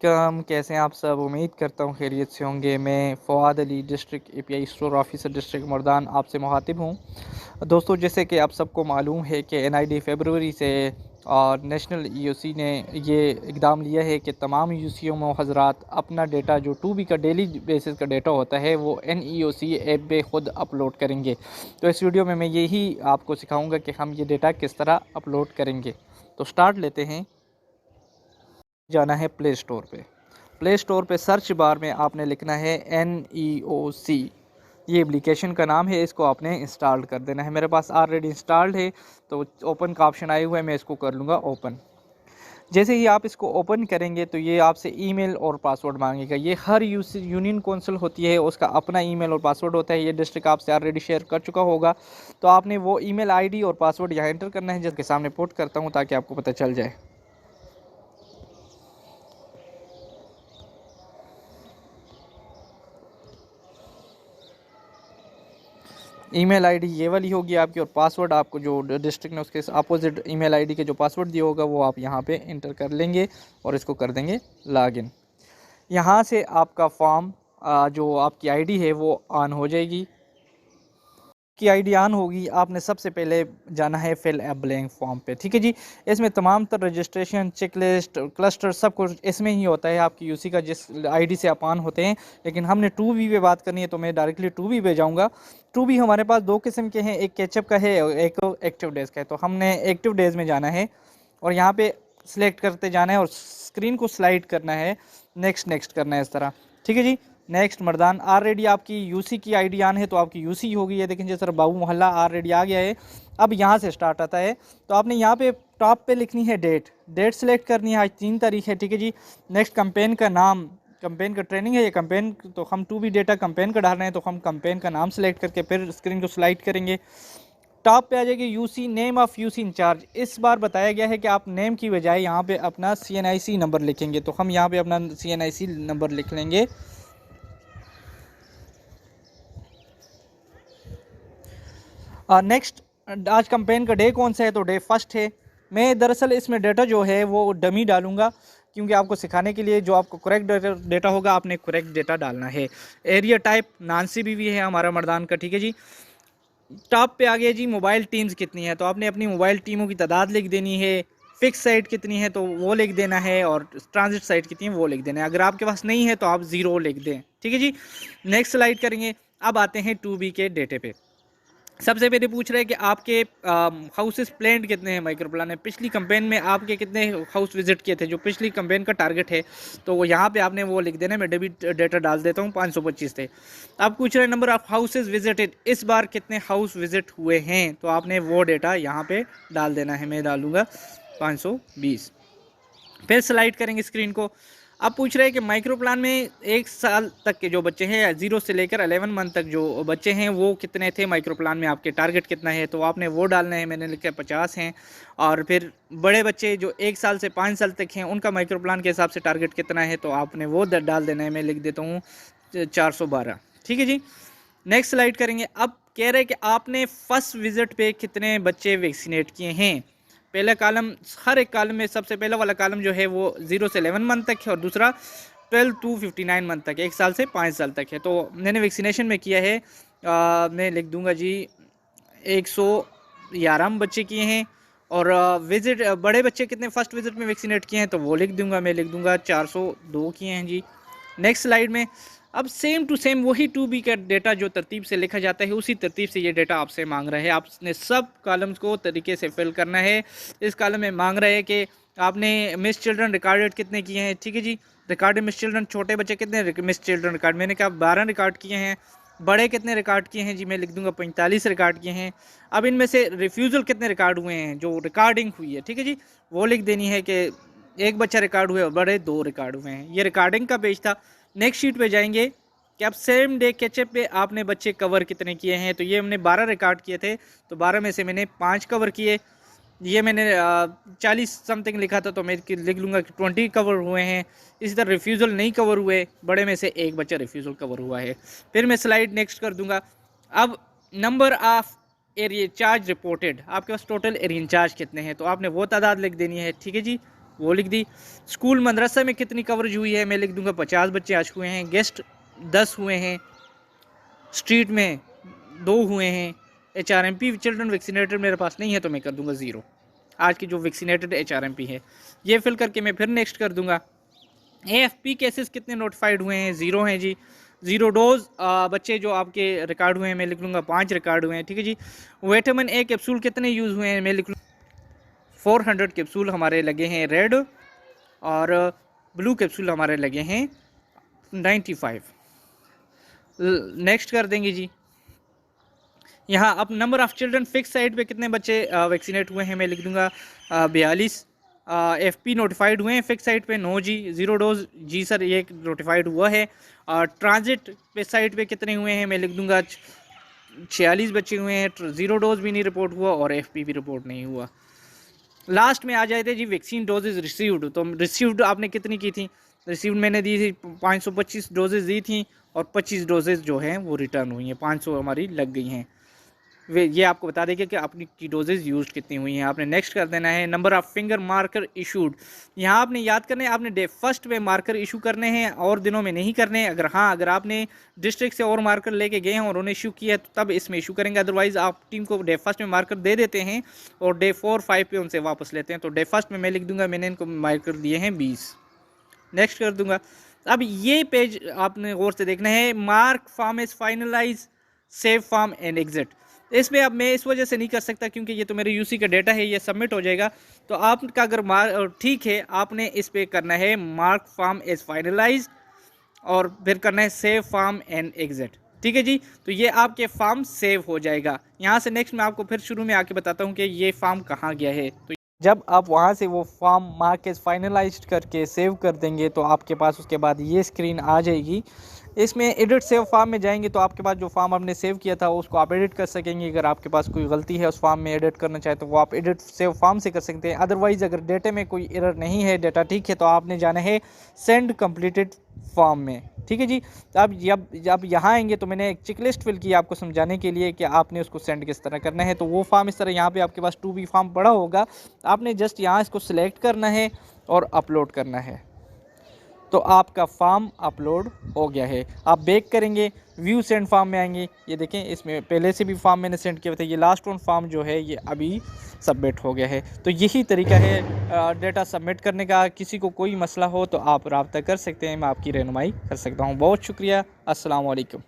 अलैक्म, कैसे हैं आप सब। उम्मीद करता हूँ खैरियत से होंगे। मैं Fawad Ali, district API store officer, district Mardan, आपसे मुखातिब हूँ। दोस्तों, जैसे कि आप सबको मालूम है कि एनआईडी फरवरी से और नेशनल ईओसी ने ये इक़दाम लिया है कि तमाम यूसीओ में हज़रात अपना डेटा जो 2B का डेली बेसिस का डेटा होता है वो NEOC ऐप पे ख़ुद अपलोड करेंगे। तो इस वीडियो में मैं यही आपको सिखाऊँगा कि हम ये डेटा किस तरह अपलोड करेंगे। तो स्टार्ट लेते हैं। जाना है प्ले स्टोर पे। प्ले स्टोर पे सर्च बार में आपने लिखना है NEOC। ये एप्लीकेशन का नाम है, इसको आपने इंस्टॉल कर देना है। मेरे पास ऑलरेडी इंस्टॉल्ड है तो ओपन का ऑप्शन आया हुआ है, मैं इसको कर लूँगा ओपन। जैसे ही आप इसको ओपन करेंगे तो ये आपसे ईमेल और पासवर्ड मांगेगा। ये हर यूनियन कौंसिल होती है, उसका अपना ईमेल और पासवर्ड होता है। ये डिस्ट्रिक्ट आपसे ऑलरेडी शेयर कर चुका होगा, तो आपने वो ईमेल आईडी और पासवर्ड यहाँ एंटर करना है, जिसके सामने पुट करता हूँ ताकि आपको पता चल जाए। ईमेल आईडी ये वाली होगी आपकी, और पासवर्ड आपको जो डिस्ट्रिक्ट ने उसके अपोजिट ईमेल आईडी के जो पासवर्ड दिया होगा वो आप यहाँ पे इंटर कर लेंगे और इसको कर देंगे लॉगिन। यहाँ से आपका फॉर्म जो आपकी आईडी है वो ऑन हो जाएगी। की आईडी ऑन होगी, आपने सबसे पहले जाना है फिल ए ब्लैंक फॉर्म पे। ठीक है जी। इसमें तमाम तर रजिस्ट्रेशन, चेकलिस्ट, क्लस्टर सब कुछ इसमें ही होता है आपकी यूसी का, जिस आईडी से आप ऑन होते हैं। लेकिन हमने 2B पे बात करनी है तो मैं डायरेक्टली 2B पे जाऊंगा। 2B हमारे पास दो किस्म के हैं, एक कैचअप का है और एक एक्टिव डेज का है। तो हमने एक्टिव डेज में जाना है और यहाँ पे सिलेक्ट करते जाना है और स्क्रीन को स्लाइड करना है, नेक्स्ट नेक्स्ट करना है इस तरह। ठीक है जी। नेक्स्ट मर्दान, ऑलरेडी आपकी यूसी की आईडी ऑन है तो आपकी यूसी होगी। ये देखें, जैसे बाबू मोहल्ला ऑलरेडी आ गया है। अब यहाँ से स्टार्ट आता है तो आपने यहाँ पे टॉप पे लिखनी है डेट सेलेक्ट करनी है। आज 3 तारीख है। ठीक है जी। नेक्स्ट कंपेन का नाम, कंपेन का ट्रेनिंग है ये कंपेन, तो हम 2B डेटा कंपेन का डाल रहे हैं तो हम कंपेन का नाम सेलेक्ट करके फिर स्क्रीन को स्लाइड करेंगे। टॉप पे आ जाएगी UC, name of UC incharge. इस बार बताया गया है कि आप नेम की बजाय यहाँ पे अपना CNIC नंबर लिखेंगे, तो हम यहाँ पे अपना CNIC नंबर लिख लेंगे। नेक्स्ट, आज कंपेन का डे कौन सा है, तो डे 1 है। मैं दरअसल इसमें डेटा जो है वो डमी डालूंगा, क्योंकि आपको सिखाने के लिए जो आपको करेक्ट डेटा होगा आपने करेक्ट डेटा डालना है। एरिया टाइप नॉन CBV है हमारा मर्दान का। ठीक है जी। टॉप पे आ गया जी मोबाइल टीम्स कितनी है, तो आपने अपनी मोबाइल टीमों की तादाद लिख देनी है। फिक्स साइट कितनी है तो वो लिख देना है, और ट्रांजिट साइट कितनी है वो लिख देना है। अगर आपके पास नहीं है तो आप 0 लिख दें। ठीक है जी। नेक्स्ट स्लाइड करेंगे। अब आते हैं 2B के डेटे पे। सबसे पहले पूछ रहे हैं कि आपके हाउसेस प्लान्ड कितने हैं माइक्रो प्लान में। पिछली कंपेन में आपके कितने हाउस विजिट किए थे, जो पिछली कंपेन का टारगेट है, तो वो यहाँ पे आपने वो लिख देना है। मैं डेबिट डेटा डाल देता हूँ, 525 थे। अब पूछ रहे हैं नंबर ऑफ हाउसेज विजिटेड, इस बार कितने हाउस विजिट हुए हैं, तो आपने वो डेटा यहाँ पे डाल देना है। मैं डालूँगा 520। फिर स्लाइड करेंगे स्क्रीन को। अब पूछ रहे हैं कि माइक्रो प्लान में 1 साल तक के जो बच्चे हैं, 0 से लेकर 11 मंथ तक जो बच्चे हैं वो कितने थे माइक्रो प्लान में, आपके टारगेट कितना है, तो आपने वो डालना है। मैंने लिखा 50 हैं। और फिर बड़े बच्चे जो 1 साल से 5 साल तक हैं उनका माइक्रो प्लान के हिसाब से टारगेट कितना है, तो आपने वो डाल देना है। मैं लिख देता हूँ 412। ठीक है जी। नेक्स्ट स्लाइड करेंगे। अब कह रहे हैं कि आपने फर्स्ट विजिट पे कितने बच्चे वैक्सीनेट किए हैं। पहला कॉलम, हर एक कॉलम में सबसे पहला वाला कॉलम जो है वो 0 से 11 मंथ तक है, और दूसरा 12 to 59 मंथ तक, 1 साल से 5 साल तक है। तो मैंने वैक्सीनेशन में किया है, मैं लिख दूंगा जी 111 बच्चे किए हैं। और विजिट, बड़े बच्चे कितने फर्स्ट विजिट में वैक्सीनेट किए हैं, तो वो लिख दूंगा। मैं लिख दूंगा 402 किए हैं जी। नेक्स्ट स्लाइड में अब सेम टू सेम वही 2B का डेटा जो तरतीब से लिखा जाता है उसी तरतीब से ये डेटा आपसे मांग रहा है। आपने सब कॉलम्स को तरीके से फिल करना है। इस कॉलम में मांग रहा है कि आपने मिस चिल्ड्रन रिकॉर्डेड कितने किए हैं। ठीक है जी। रिकॉर्डेड मिस चिल्ड्रन, छोटे बच्चे कितने मिस चिल्ड्रन रिकॉर्ड, मैंने कहा 12 रिकॉर्ड किए हैं। बड़े कितने रिकॉर्ड किए हैं जी, मैं लिख दूंगा 45 रिकॉर्ड किए हैं। अब इनमें से रिफ्यूज़ल कितने रिकॉर्ड हुए हैं, जो रिकॉर्डिंग हुई है, ठीक है जी, वो लिख देनी है कि 1 बच्चा रिकॉर्ड हुए और बड़े 2 रिकॉर्ड हुए हैं। ये रिकॉर्डिंग का पेज था। नेक्स्ट शीट पे जाएंगे कि अब सेम डे कैचअप पे आपने बच्चे कवर कितने किए हैं, तो ये हमने 12 रिकॉर्ड किए थे, तो 12 में से मैंने 5 कवर किए। ये मैंने 40 समथिंग लिखा था, तो मैं लिख लूँगा कि 20 कवर हुए हैं। इसी तरह रिफ्यूज़ल नहीं कवर हुए, बड़े में से 1 बच्चा रिफ्यूज़ल कवर हुआ है। फिर मैं स्लाइड नेक्स्ट कर दूँगा। अब number of area charge reported, आपके पास टोटल एरिया चार्ज कितने हैं, तो आपने वो तादाद लिख देनी है। ठीक है जी। वो लिख दी। स्कूल मदरसा में कितनी कवरेज हुई है, मैं लिख दूंगा 50 बच्चे आ चुके हैं। गेस्ट 10 हुए हैं, स्ट्रीट में 2 हुए हैं। HRMP चिल्ड्रन वैक्सीनेटेड मेरे पास नहीं है तो मैं कर दूंगा 0। आज की जो वैक्सीनेटेड HRMP है ये फिल करके मैं फिर नेक्स्ट कर दूंगा। AFP केसेस कितने नोटिफाइड हुए हैं, 0 हैं जी। 0 डोज बच्चे जो आपके रिकॉर्ड हुए हैं, मैं लिख लूँगा 5 रिकॉर्ड हुए हैं, ठीक है जी। विटामिन A कैप्सूल कितने यूज़ हुए हैं, मैं लिख लूँ 400 कैप्सूल हमारे लगे हैं रेड, और ब्लू कैप्सूल हमारे लगे हैं 95। नेक्स्ट कर देंगे जी। यहाँ अब number of children fix site पे कितने बच्चे वैक्सीनेट हुए हैं, मैं लिख दूंगा 42। FP नोटिफाइड हुए हैं फिक्स साइट पे, नो जी। 0 डोज जी सर ये नोटिफाइड हुआ है। ट्रांजिट पे साइट पे कितने हुए हैं, मैं लिख दूंगा 46 बच्चे हुए हैं। 0 डोज भी नहीं रिपोर्ट हुआ और FP भी रिपोर्ट नहीं हुआ। लास्ट में आ जाए थे जी वैक्सीन डोजेज रिसीव्ड। तो रिसीव्ड आपने कितनी की थी, रिसीव्ड मैंने दी थी 525 डोजेज दी थी, और 25 डोजेज जो हैं वो रिटर्न हुई हैं, 500 हमारी लग गई हैं। वे ये आपको बता देंगे कि अपनी की डोजेज यूज कितनी हुई हैं। आपने नेक्स्ट कर देना है। Number of finger marker issued, यहाँ आपने याद करना है, आपने डे फर्स्ट में मार्कर इशू करने हैं और दिनों में नहीं करने हैं। अगर आपने डिस्ट्रिक्ट से और मार्कर लेके गए हैं और उन्हें इशू किया है तो तब इसमें इशू करेंगे। अदरवाइज आप टीम को डे फर्स्ट में मार्कर दे देते हैं और डे 4-5 पे उनसे वापस लेते हैं। तो डे फर्स्ट में मैं लिख दूंगा मैंने इनको मार्कर दिए हैं 20। नेक्स्ट कर दूंगा। अब ये पेज आपने गौर से देखना है। Mark form is finalize, save form and exit. इसमें अब मैं इस वजह से नहीं कर सकता क्योंकि ये तो मेरे यूसी का डेटा है, ये सबमिट हो जाएगा। तो आपका अगर ठीक है, आपने इस पे करना है मार्क फॉर्म इज फाइनलाइज और फिर करना है सेव फॉर्म एंड एग्जिट, ठीक है जी। तो ये आपके फॉर्म सेव हो जाएगा। यहाँ से नेक्स्ट मैं आपको फिर शुरू में आके बताता हूँ कि ये फॉर्म कहाँ गया है। तो जब आप वहाँ से वो फॉर्म मार्क इज फाइनलाइज्ड करके सेव कर देंगे तो आपके पास उसके बाद ये स्क्रीन आ जाएगी। इसमें एडिट सेव फॉर्म में जाएंगे तो आपके पास जो फॉर्म आपने सेव किया था उसको आप एडिट कर सकेंगे। अगर आपके पास कोई गलती है उस फॉर्म में एडिट करना चाहे तो वो आप एडिट सेव फॉर्म से कर सकते हैं। अदरवाइज़ अगर डेटे में कोई एरर नहीं है, डेटा ठीक है, तो आपने जाना है सेंड कंप्लीटेड फॉर्म में, ठीक है जी। अब जब यहाँ आएंगे तो मैंने एक चेकलिस्ट फिल की आपको समझाने के लिए कि आपने उसको सेंड किस तरह करना है। तो वो फॉर्म इस तरह यहाँ पे आपके पास 2B फॉर्म पड़ा होगा, आपने जस्ट यहाँ इसको सिलेक्ट करना है और अपलोड करना है। तो आपका फॉर्म अपलोड हो गया है। आप बैक करेंगे, व्यू सेंड फॉर्म में आएंगे, ये देखें इसमें पहले से भी फॉर्म मैंने सेंड किया था। ये लास्ट वन फॉर्म जो है ये अभी सबमिट हो गया है। तो यही तरीका है डेटा सबमिट करने का। किसी को कोई मसला हो तो आप रब्ता कर सकते हैं, मैं आपकी रहनुमाई कर सकता हूँ। बहुत शुक्रिया। अस्सलाम वालेकुम।